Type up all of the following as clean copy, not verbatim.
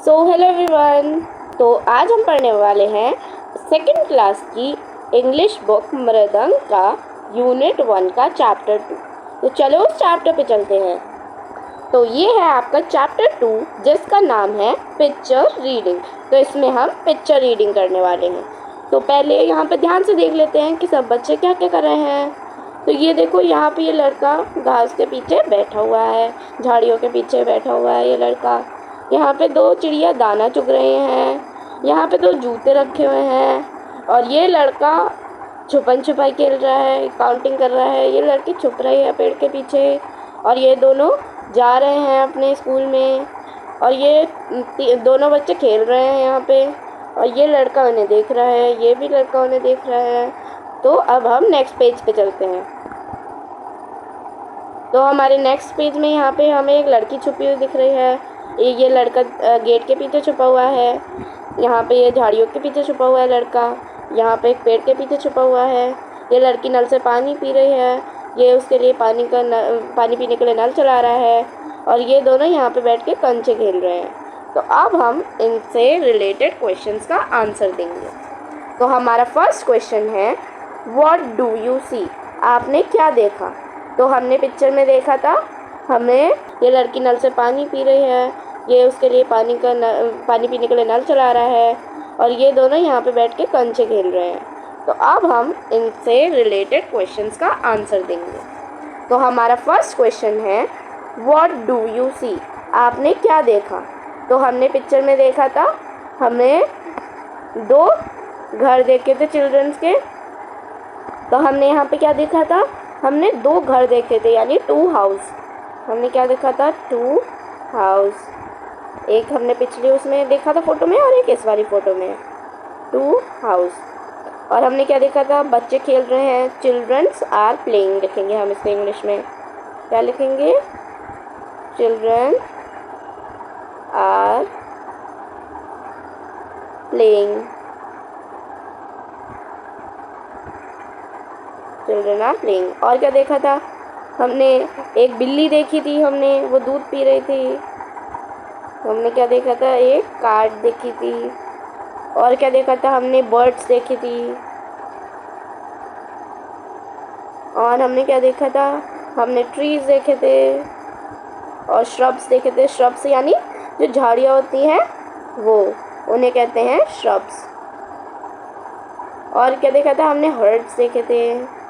Hello everyone. तो आज हम पढ़ने वाले हैं सेकंड क्लास की इंग्लिश बुक मृदंग का यूनिट 1 का चैप्टर 2। तो चलो उस चैप्टर पे चलते हैं। तो ये है आपका चैप्टर 2 जिसका नाम है पिक्चर रीडिंग। तो इसमें हम पिक्चर रीडिंग करने वाले हैं। तो पहले यहाँ पे ध्यान से देख लेते हैं कि सब बच्चे क्या क्या कर रहे हैं। तो ये देखो, यहाँ पे ये लड़का घास के पीछे बैठा हुआ है, झाड़ियों के पीछे बैठा हुआ है ये लड़का। यहाँ पे 2 चिड़िया दाना चुग रहे हैं। यहाँ पे 2 जूते रखे हुए हैं और ये लड़का छुपन छुपाई खेल रहा है, काउंटिंग कर रहा है। ये लड़की छुप रही है पेड़ के पीछे और ये दोनों जा रहे हैं अपने स्कूल में। और ये दोनों बच्चे खेल रहे हैं यहाँ पे और ये लड़का उन्हें देख रहा है, ये भी लड़का उन्हें देख रहा है। तो अब हम नेक्स्ट पेज पे चलते हैं। तो हमारे नेक्स्ट पेज में यहाँ पे हमें एक लड़की छुपी हुई दिख रही है। ये लड़का गेट के पीछे छुपा हुआ है। यहाँ पे ये झाड़ियों के पीछे छुपा हुआ है लड़का। यहाँ पे एक पेड़ के पीछे छुपा हुआ है। ये लड़की नल से पानी पी रही है। ये उसके लिए पानी पीने के लिए नल चला रहा है और ये दोनों यहाँ पे बैठ के कंचे खेल रहे हैं। तो अब हम इनसे रिलेटेड क्वेश्चंस का आंसर देंगे। तो हमारा फर्स्ट क्वेश्चन है, व्हाट डू यू सी? आपने क्या देखा? तो हमने पिक्चर में देखा था, हमें ये लड़की नल से पानी पी रही है, ये उसके लिए पानी पीने के लिए नल चला रहा है और ये दोनों यहाँ पे बैठ के कंचे खेल रहे हैं। तो अब हम इनसे रिलेटेड क्वेश्चंस का आंसर देंगे। तो हमारा फर्स्ट क्वेश्चन है, व्हाट डू यू सी? आपने क्या देखा? तो हमने पिक्चर में देखा था, हमें 2 घर देखे थे चिल्ड्रंस के। तो हमने यहाँ पे क्या देखा था? हमने 2 घर देखे थे, यानी 2 हाउस। हमने क्या देखा था? 2 हाउस। एक हमने पिछले उसमें देखा था फोटो में और एक इस वाली फोटो में, 2 हाउस। और हमने क्या देखा था? बच्चे खेल रहे हैं, चिल्ड्रंस आर प्लेइंग लिखेंगे हम इसको इंग्लिश में। क्या लिखेंगे? Children are playing. Children are playing. और क्या देखा था? हमने एक बिल्ली देखी थी, हमने वो दूध पी रही थी। हमने क्या देखा था? एक कार्ड देखी थी। और क्या देखा था? हमने बर्ड्स देखी थी। और हमने क्या देखा था? हमने ट्रीज देखे थे और श्रब्स देखे थे। श्रब्स यानी जो झाड़ियाँ होती हैं वो, उन्हें कहते हैं श्रब्स। और क्या देखा था? हमने हर्ड्स देखे थे।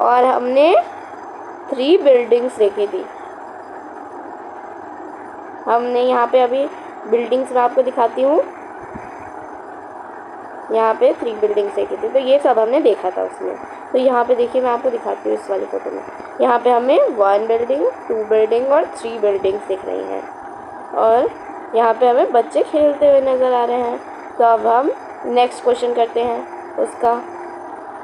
और हमने 3 बिल्डिंग्स देखी थी। हमने यहाँ पे अभी बिल्डिंग्स में आपको दिखाती हूँ, यहाँ पे 3 बिल्डिंग्स देखी थी। तो ये सब हमने देखा था उसमें। तो यहाँ पे देखिए, मैं आपको दिखाती हूँ इस वाली फ़ोटो में। यहाँ पे हमें 1 बिल्डिंग, 2 बिल्डिंग और 3 बिल्डिंग्स दिख रही हैं और यहाँ पे हमें बच्चे खेलते हुए नज़र आ रहे हैं। तो अब हम नेक्स्ट क्वेश्चन करते हैं उसका।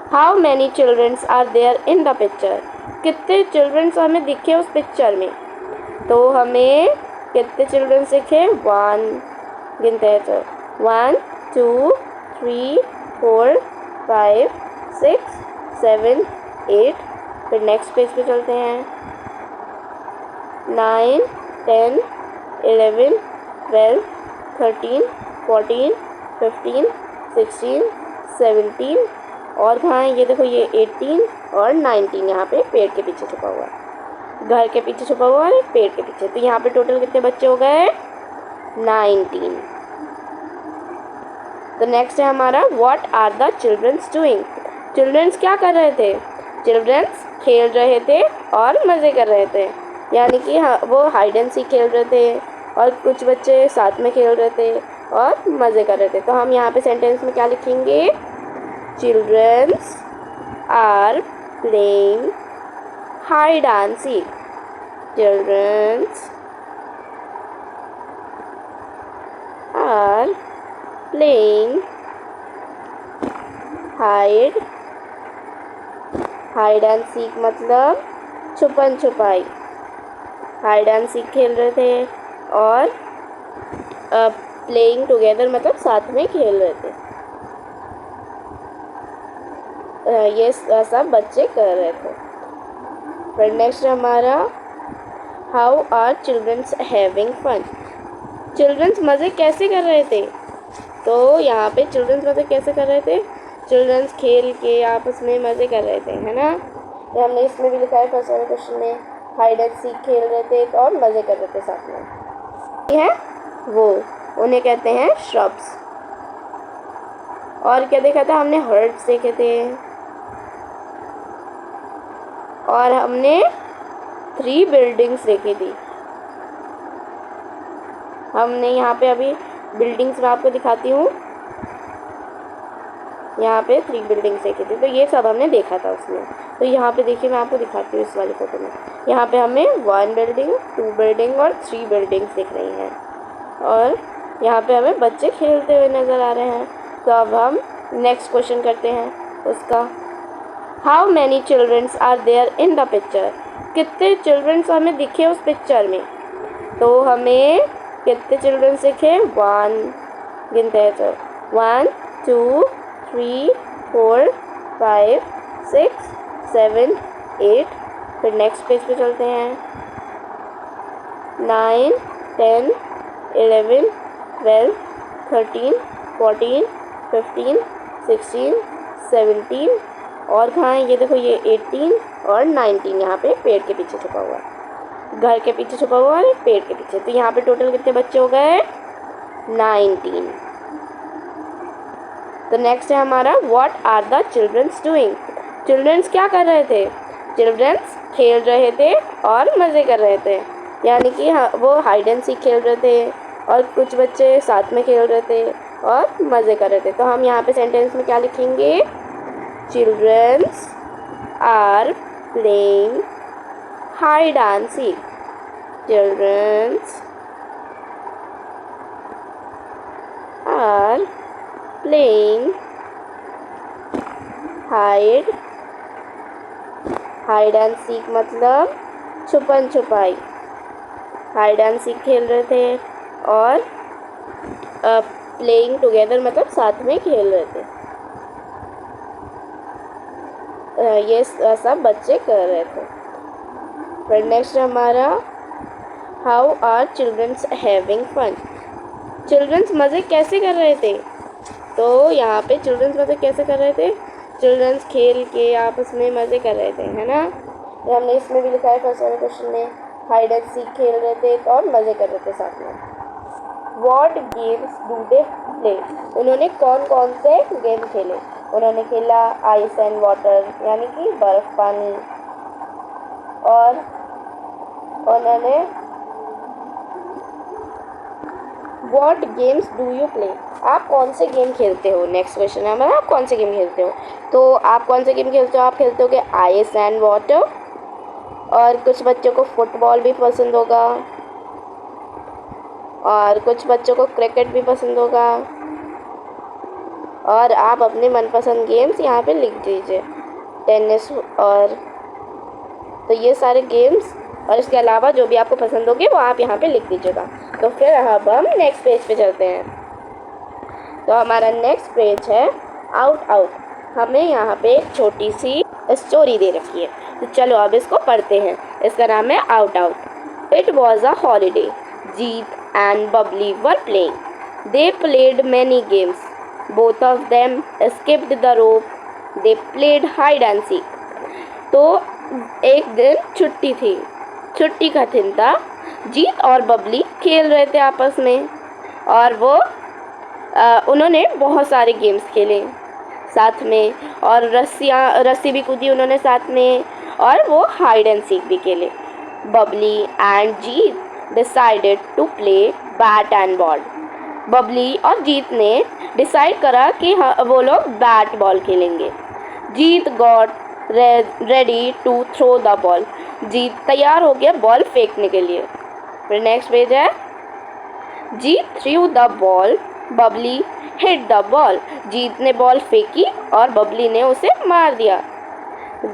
How many childrens are there in the picture? कितने चिल्ड्रंस हमें दिखे उस पिक्चर में? तो हमें कितने चिल्ड्रंस दिखे? 1, गिनते हैं तो 1 2 3 4 5 6 7 8। फिर नेक्स्ट पेज पे चलते हैं। 9 10 11 12 13 14 15 16 17। और कहाँ है? ये देखो, ये 18 और 19 यहाँ पे पेड़ के पीछे छुपा हुआ है, घर के पीछे छुपा हुआ है, पेड़ के पीछे। तो यहाँ पे टोटल कितने बच्चे हो गए? 19। तो नेक्स्ट है हमारा, what are the childrens doing? Childrens क्या कर रहे थे? चिल्ड्रंस खेल रहे थे और मज़े कर रहे थे, यानी कि वो हाइड एंड सीक खेल रहे थे और कुछ बच्चे साथ में खेल रहे थे और मज़े कर रहे थे। तो हम यहाँ पे सेंटेंस में क्या लिखेंगे? Childrens are playing hide and seek. Childrens are playing hide and seek मतलब छुपन छुपाई। हाइड एंड सीक खेल रहे थे और प्लेइंग टुगेदर मतलब साथ में खेल रहे थे। ये सब बच्चे कर रहे थे। फिर नेक्स्ट हमारा, how are childrens having fun? Childrens मज़े कैसे कर रहे थे? तो यहाँ पे चिल्ड्रंस मज़े कैसे कर रहे थे? चिल्ड्रंस खेल के आपस में मज़े कर रहे थे, है ना? तो हमने इसमें भी लिखा है फर्स्ट वाले क्वेश्चन में, हाइड एंड सीक खेल रहे थे और मज़े कर रहे थे साथ में। ये है वो, उन्हें कहते हैं श्रब्स। और क्या देखा था हमने? हर्ट्स देखे थे, और हमने 3 बिल्डिंग्स देखी थी। हमने यहाँ पे अभी बिल्डिंग्स में आपको दिखाती हूँ, यहाँ पे 3 बिल्डिंग्स देखी थी, तो ये सब हमने देखा था उसमें। तो यहाँ पे देखिए, मैं आपको दिखाती हूँ इस वाली फ़ोटो में। यहाँ पे हमें 1 बिल्डिंग, 2 बिल्डिंग और 3 बिल्डिंग्स दिख रही हैं, और यहाँ पे हमें बच्चे खेलते हुए नज़र आ रहे हैं। तो अब हम नेक्स्ट क्वेश्चन करते हैं उसका। How many childrens are there in the picture? कितने चिल्ड्रंस हमें दिखे उस पिक्चर में? तो हमें कितने चिल्ड्रंस दिखे? 1, गिनते हैं तो 1 2 3 4 5 6 7 8। फिर नेक्स्ट पेज पे चलते हैं। 9 10 11 12 13 14 15 16 17, और कहाँ है? ये देखो, ये 18 और 19 यहाँ पे पेड़ के पीछे छुपा हुआ है, घर के पीछे छुपा हुआ है, पेड़ के पीछे। तो यहाँ पे टोटल कितने बच्चे हो गए? 19। तो नेक्स्ट है हमारा, what are the childrens doing? Childrens क्या कर रहे थे? चिल्ड्रंस खेल रहे थे और मज़े कर रहे थे, यानी कि वो हाइड एंड सीक खेल रहे थे, और कुछ बच्चे साथ में खेल रहे थे और मज़े कर रहे थे। तो हम यहाँ पे सेंटेंस में क्या लिखेंगे? Childrens are playing hide and seek. Childrens are playing hide and seek मतलब छुपन छुपाई। हाइड एंड सीक खेल रहे थे, और प्लेइंग टुगेदर मतलब साथ में खेल रहे थे। ये सब बच्चे कर रहे थे। फिर नेक्स्ट हमारा, how are childrens having fun? Childrens मज़े कैसे कर रहे थे? तो यहाँ पे चिल्ड्रंस मज़े कैसे कर रहे थे? चिल्ड्रंस खेल के आपस में मज़े कर रहे थे, है ना? तो हमने इसमें भी लिखा है फर्स्ट वाले क्वेश्चन में, हाइड एंड सीक खेल रहे थे और मज़े कर रहे थे साथ में। What games do they play? उन्होंने कौन कौन से गेम खेले? उन्होंने खेला आइस एंड वाटर, यानी कि बर्फ़ पानी, और उन्होंने What games do you play? आप कौन से गेम खेलते हो? नेक्स्ट क्वेश्चन है हमारा, आप कौन से गेम खेलते हो? तो आप कौन से गेम खेलते हो? आप खेलते हो कि आइस एंड वाटर, और कुछ बच्चों को फुटबॉल भी पसंद होगा, और कुछ बच्चों को क्रिकेट भी पसंद होगा। और आप अपने मनपसंद गेम्स यहाँ पे लिख दीजिए, टेनिस, और तो ये सारे गेम्स, और इसके अलावा जो भी आपको पसंद होगी वो आप यहाँ पे लिख दीजिएगा। तो फिर अब हम नेक्स्ट पेज पे चलते हैं। तो हमारा नेक्स्ट पेज है आउट आउट। हमें यहाँ पे एक छोटी सी स्टोरी दे रखी है, तो चलो अब इसको पढ़ते हैं। इसका नाम है out out. It was a holiday. Jeet and Bubbly were playing. They played many games. Both of them skipped the rope. They played hide and seek. तो एक दिन छुट्टी थी, छुट्टी का दिन था। जीत और बबली खेल रहे थे आपस में, और वो उन्होंने बहुत सारे गेम्स खेले साथ में, और रस्सी भी कूदी उन्होंने साथ में, और वो हाइड एंड सीक भी खेले। Babli and Jeet decided to play bat and ball. Babli और जीत ने डिसाइड करा कि वो लोग बैट बॉल खेलेंगे। Jeet got ready to throw the ball. Jeet तैयार हो गया बॉल फेंकने के लिए। फिर नेक्स्ट पेज है, Jeet threw the ball, Babli hit the ball. Jeet ने बॉल फेंकी और बबली ने उसे मार दिया।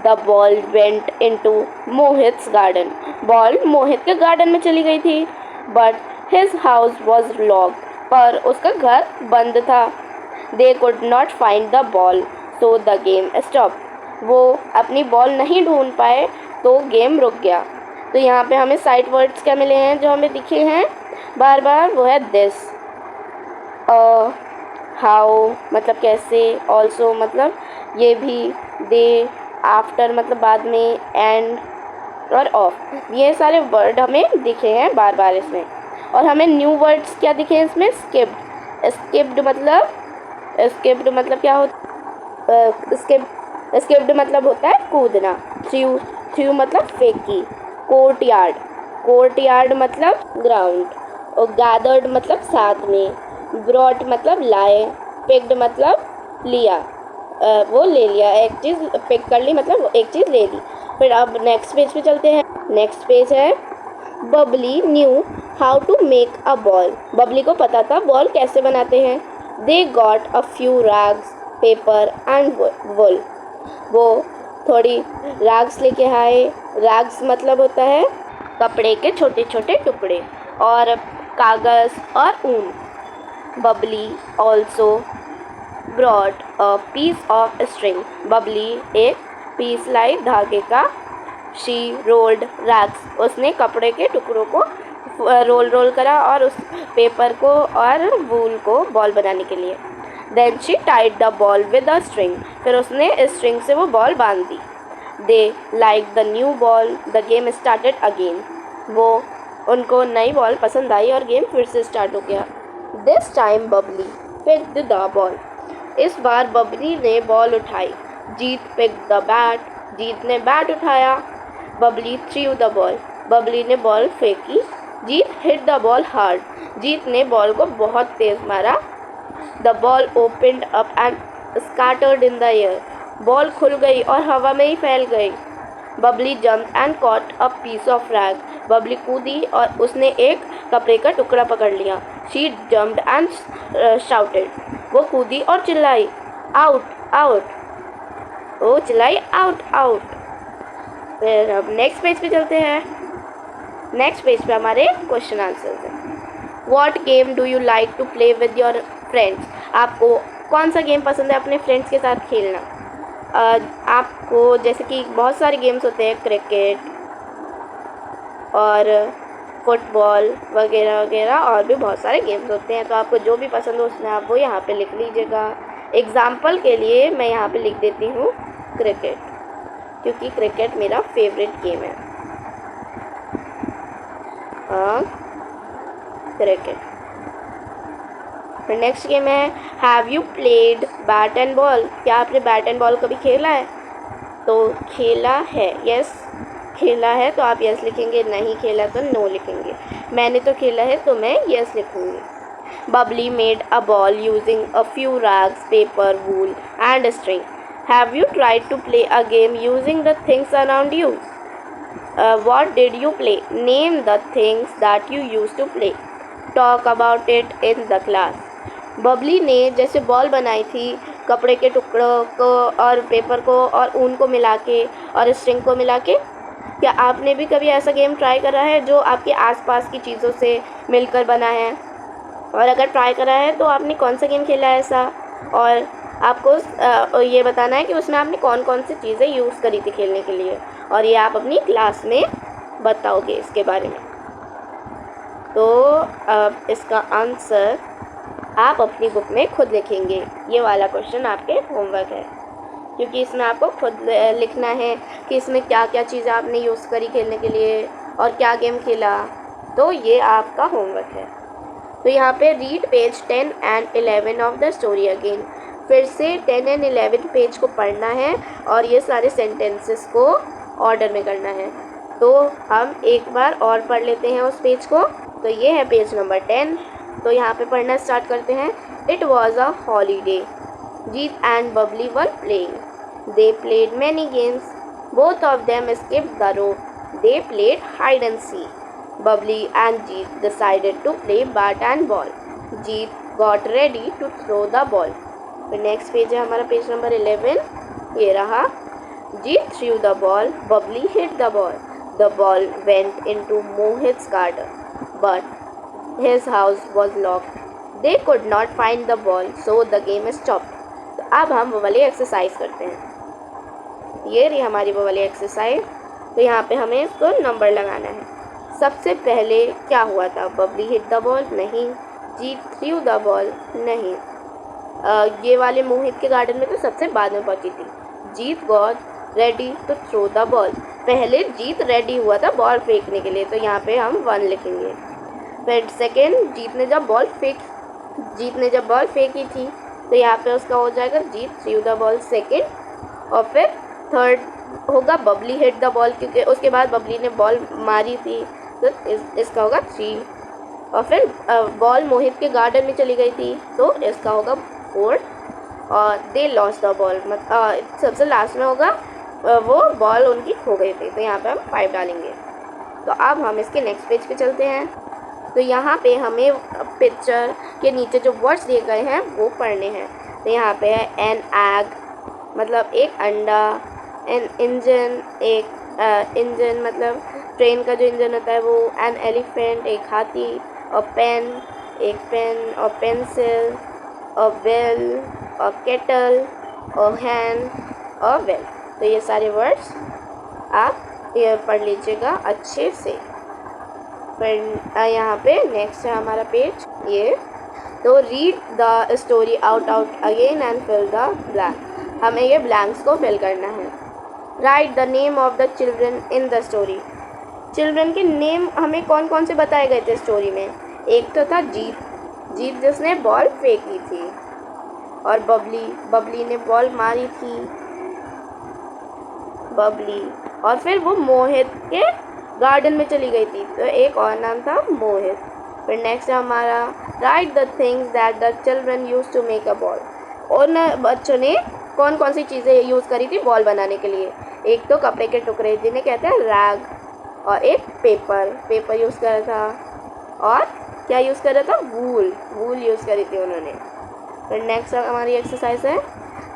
The ball went into Mohit's garden. Ball Mohit के गार्डन में चली गई थी। But his house was locked. पर उसका घर बंद था। They could not find the ball, so the game stop. वो अपनी बॉल नहीं ढूंढ पाए तो गेम रुक गया। तो यहाँ पे हमें साइट वर्ड्स क्या मिले हैं जो हमें दिखे हैं बार बार, वो है दिस, हाउ मतलब कैसे, ऑल्सो मतलब ये भी, दे, आफ्टर मतलब बाद में, एंड और ऑफ। ये सारे वर्ड हमें दिखे हैं बार बार इसमें। और हमें न्यू वर्ड्स क्या दिखे हैं इसमें, स्किप्ड। स्किप्ड मतलब क्या होता, स्किप्ड मतलब होता है कूदना। थ्रू मतलब फेंकी। कोर्ट यार्ड मतलब ग्राउंड। और गैदर्ड मतलब साथ में। ब्रॉट मतलब लाए। पिक्ड मतलब लिया, वो ले लिया, एक चीज़ पिक कर ली मतलब एक चीज़ ले ली। फिर अब नेक्स्ट पेज पे चलते हैं। नेक्स्ट पेज है Babli knew how to make a ball. Babli को पता था बॉल कैसे बनाते हैं। They got a few rags, paper and wool. वो थोड़ी रैग्स लेके आए। रैग्स मतलब होता है कपड़े के छोटे छोटे टुकड़े, और कागज़ और ऊन। Babli also brought a piece of string. Babli एक पीस लाई धागे का। शी रोल्ड रैग्स, उसने कपड़े के टुकड़ों को रोल करा और उस पेपर को और वूल को बॉल बनाने के लिए। Then she tied the ball with a string, फिर उसने स्ट्रिंग से वो बॉल बांध दी। They like the new ball, the game started again. वो उनको नई बॉल पसंद आई और गेम फिर से स्टार्ट हो गया। This time Babli picked the ball, इस बार बबली ने बॉल उठाई। Jeet picked the bat, Jeet ने बैट उठाया। Babli threw the ball, Babli ने बॉल फेंकी। Jeet hit the ball hard, Jeet ने बॉल को बहुत तेज मारा। The ball opened up and scattered in the air, ball खुल गई और हवा में ही फैल गई। Babli jump and caught a piece of rag, Babli कूदी और उसने एक कपड़े का टुकड़ा पकड़ लिया। शी जम्प्ड एंड शाउटेड, वो कूदी और चिल्लाई आउट आउट, वो चिल्लाई आउट आउट। फिर अब नेक्स्ट पेज पे चलते हैं। नेक्स्ट पेज पे हमारे क्वेश्चन आंसर्स हैं। What game do you like to play with your friends, आपको कौन सा गेम पसंद है अपने फ्रेंड्स के साथ खेलना। आपको जैसे कि बहुत सारे गेम्स होते हैं, क्रिकेट और फुटबॉल वगैरह वगैरह, और भी बहुत सारे गेम्स होते हैं। तो आपको जो भी पसंद हो उसमें आप वो यहाँ पे लिख लीजिएगा। एग्ज़ाम्पल के लिए मैं यहाँ पे लिख देती हूँ क्रिकेट, क्योंकि क्रिकेट मेरा फेवरेट गेम है। क्रिकेट। फिर नेक्स्ट गेम है have you played bat and ball, क्या आपने बैट एंड बॉल कभी खेला है। तो खेला है, यस खेला है तो आप यस लिखेंगे, नहीं खेला तो नो लिखेंगे। मैंने तो खेला है तो मैं यस लिखूँगी। Babli made a ball using a few rags, paper, wool and string. Have you tried to play a game using the things around you. What did you play? Name the things that you used to play. Talk about it in the class. Babli ने जैसे ball बनाई थी कपड़े के टुकड़ों को और paper को और ऊन को मिला के और स्ट्रिंग को मिला के। क्या आपने भी कभी ऐसा गेम ट्राई करा है जो आपके आसपास की चीज़ों से मिलकर बना है, और अगर ट्राई करा है तो आपने कौन सा गेम खेला है ऐसा, और आपको ये बताना है कि उसमें आपने कौन कौन सी चीज़ें यूज़ करी थी खेलने के लिए, और ये आप अपनी क्लास में बताओगे इसके बारे में। तो अब इसका आंसर आप अपनी बुक में खुद लिखेंगे। ये वाला क्वेश्चन आपके होमवर्क है, क्योंकि इसमें आपको खुद लिखना है कि इसमें क्या क्या चीज़ें आपने यूज़ करी खेलने के लिए और क्या गेम खेला। तो ये आपका होमवर्क है। तो यहाँ पे read page 10 and 11 of the story again, फिर से 10 एंड 11 पेज को पढ़ना है और ये सारे सेंटेंसेस को ऑर्डर में करना है। तो हम एक बार और पढ़ लेते हैं उस पेज को। तो ये है पेज नंबर 10। तो यहाँ पे पढ़ना स्टार्ट करते हैं। It was a holiday, Jeet and Babli were playing. They played many games, both of them skipped the rope. They played hide and seek. Bubbly and Jeet decided to play bat and ball. Jeet got ready to throw the ball. फिर next page है हमारा page number 11, ये रहा। Jeet threw the ball, Bubbly hit the ball. The ball went into Mohit's garden, but his house was locked. They could not find the ball, so the game stopped. तो अब हम वो वाली exercise करते हैं। ये रही हमारी वो वाली एक्सरसाइज। तो यहाँ पे हमें इसको नंबर लगाना है। सबसे पहले क्या हुआ था? बबली हिट द बॉल, नहीं। जीत थ्रू द बॉल, नहीं। ये वाले मोहित के गार्डन में तो सबसे बाद में पहुंची थी। Jeet got ready to throw the ball, पहले जीत रेडी हुआ था बॉल फेंकने के लिए, तो यहाँ पे हम 1 लिखेंगे। फिर सेकेंड, जीत ने जब बॉल फेंकी थी, तो यहाँ पे उसका हो जाएगा जीत थ्रू द बॉल सेकेंड। और फिर थर्ड होगा बबली हिट द बॉल, क्योंकि उसके बाद बबली ने बॉल मारी थी, तो इसका होगा 3। और फिर बॉल मोहित के गार्डन में चली गई थी, तो इसका होगा 4। और दे लॉस्ट द बॉल, सबसे लास्ट में होगा वो बॉल उनकी खो गई थी, तो यहाँ पे हम 5 डालेंगे। तो अब हम इसके नेक्स्ट पेज पे चलते हैं। तो यहाँ पे हमें पिक्चर के नीचे जो वर्ड्स दिए गए हैं वो पढ़ने हैं। तो यहाँ पे है एन एग, मतलब एक अंडा। एन इंजन, एक इंजन मतलब ट्रेन का जो इंजन होता है वो। एन एलिफेंट, एक हाथी। और पेन, एक पेन। और पेंसिल, और बेल, और केटल, और हैन, और वेल। तो ये सारे वर्ड्स आप ये पढ़ लीजिएगा अच्छे से। फिर यहाँ पे नेक्स्ट है हमारा पेज ये। तो read the story out again and fill the blank, हमें ये ब्लैंक्स को फिल करना है। Write the name of the children in the story, children के नेम हमें कौन कौन से बताए गए थे स्टोरी में? एक तो था जीत जिसने बॉल फेंकी थी, और बबली ने बॉल मारी थी, बबली। और फिर वो मोहित के गार्डन में चली गई थी, तो एक और नाम था मोहित। फिर नेक्स्ट है हमारा write the things that the children use to make a ball, और न बच्चों ने कौन कौन सी चीज़ें यूज़ करी थी बॉल बनाने के लिए? एक तो कपड़े के टुकड़े जिन्हें कहते हैं रैग, और एक पेपर यूज़ करा था, और क्या यूज़ करा था? वूल यूज़ करी थी उन्होंने। फिर नेक्स्ट हमारी एक्सरसाइज है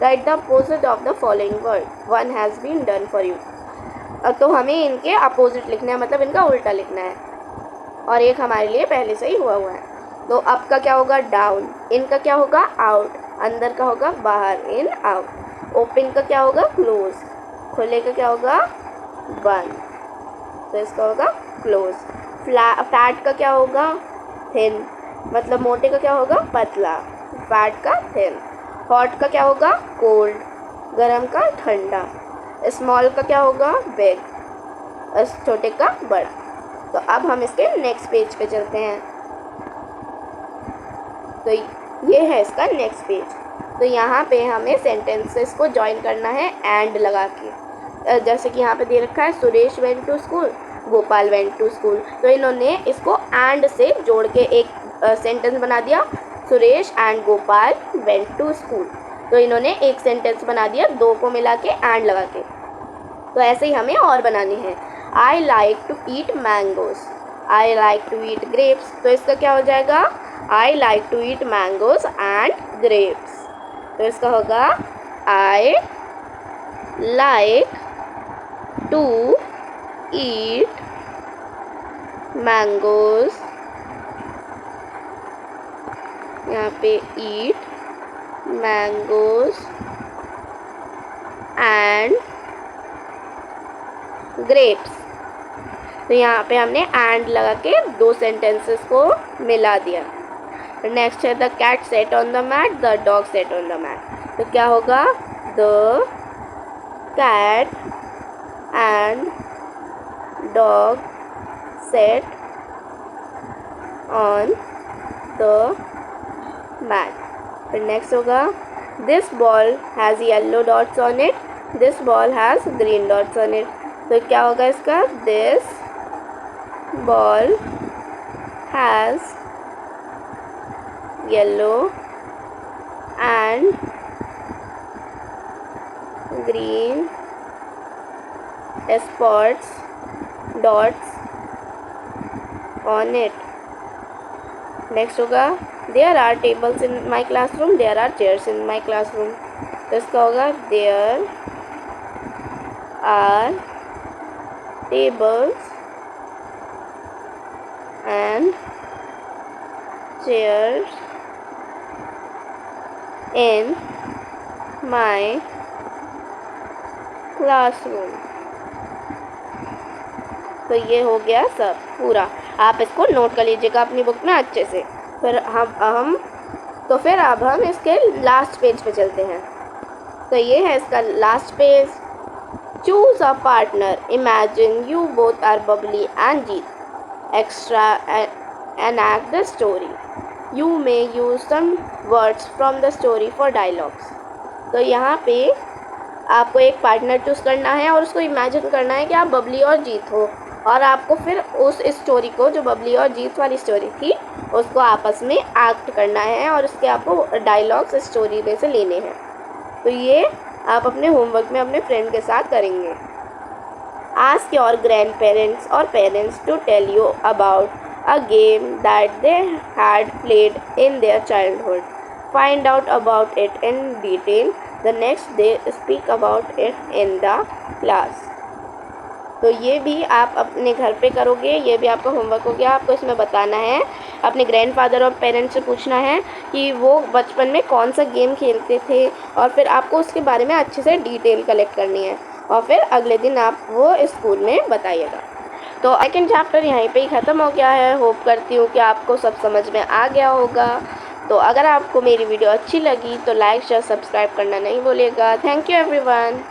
write the opposite of the following word, one has been done for you. तो हमें इनके अपोजिट लिखना है, मतलब इनका उल्टा लिखना है, और एक हमारे लिए पहले से ही हुआ है। तो अप का क्या होगा? डाउन। इन का क्या होगा? आउट। अंदर का होगा बाहर, इन आउट। ओपन का क्या होगा? क्लोज। खुले का क्या होगा? बंद, तो इसका होगा क्लोज। फैट का क्या होगा? थिन, मतलब मोटे का क्या होगा? पतला। फैट का थिन। हॉट का क्या होगा? कोल्ड। गरम का ठंडा। स्मॉल का क्या होगा? बिग। छोटे का बड़ा। तो अब हम इसके नेक्स्ट पेज पे चलते हैं। तो ये है इसका नेक्स्ट पेज। तो यहाँ पे हमें सेंटेंसेस को ज्वाइन करना है एंड लगा के। जैसे कि यहाँ पे दे रखा है Suresh went to school, Gopal went to school, तो इन्होंने इसको एंड से जोड़ के एक सेंटेंस बना दिया, Suresh and Gopal went to school. तो इन्होंने एक सेंटेंस बना दिया, दो को मिला के एंड लगा के। तो ऐसे ही हमें और बनानी है। I like to eat mangoes, I like to eat grapes, तो इसका क्या हो जाएगा? I like to eat mangoes and grapes, तो इसका होगा I like to eat mangoes, यहाँ पे ईट मैंगोज एंड ग्रेप्स। तो यहाँ पे हमने एंड लगा के दो सेंटेंसेस को मिला दिया। नेक्स्ट है the cat sat on the mat, the dog sat on the mat, तो क्या होगा? The cat and dog sat on the mat. फिर नेक्स्ट होगा this ball has yellow dots on it, this ball has green dots on it, तो क्या होगा इसका? This ball has yellow and green spots dots on it. Next होगा there are tables in my classroom, there are chairs in my classroom, तो इसका होगा there are tables and chairs in my classroom। तो ये हो गया सब पूरा, आप इसको नोट कर लीजिएगा अपनी बुक में अच्छे से। फिर अब हम इसके लास्ट पेज पे चलते हैं। तो ये है इसका last page. Choose a partner, imagine you both are Babli and Jeet, extra enact the story. You may use some words from the story for dialogues. तो यहाँ पे आपको एक पार्टनर चूज़ करना है और उसको इमेजिन करना है कि आप बबली और जीत हो, और आपको फिर उस स्टोरी को, जो बबली और जीत वाली स्टोरी थी, उसको आपस में एक्ट करना है और उसके आपको डायलॉग्स स्टोरी में से लेने हैं। तो ये आप अपने होमवर्क में अपने फ्रेंड के साथ करेंगे। Ask your grandparents or parents to tell you about a game that they had played in their childhood. Find out about it in detail. The next day, speak about it in the class. तो ये भी आप अपने घर पे करोगे, ये भी आपका होमवर्क हो गया। आपको इसमें बताना है, अपने ग्रैंडफादर और पेरेंट्स से पूछना है कि वो बचपन में कौन सा गेम खेलते थे, और फिर आपको उसके बारे में अच्छे से डिटेल कलेक्ट करनी है, और फिर अगले दिन आप वो स्कूल में बताइएगा। तो सेकंड चैप्टर यहीं पे ही ख़त्म हो गया है। होप करती हूँ कि आपको सब समझ में आ गया होगा। तो अगर आपको मेरी वीडियो अच्छी लगी तो लाइक शेयर सब्सक्राइब करना नहीं भूलिएगा। Thank you everyone.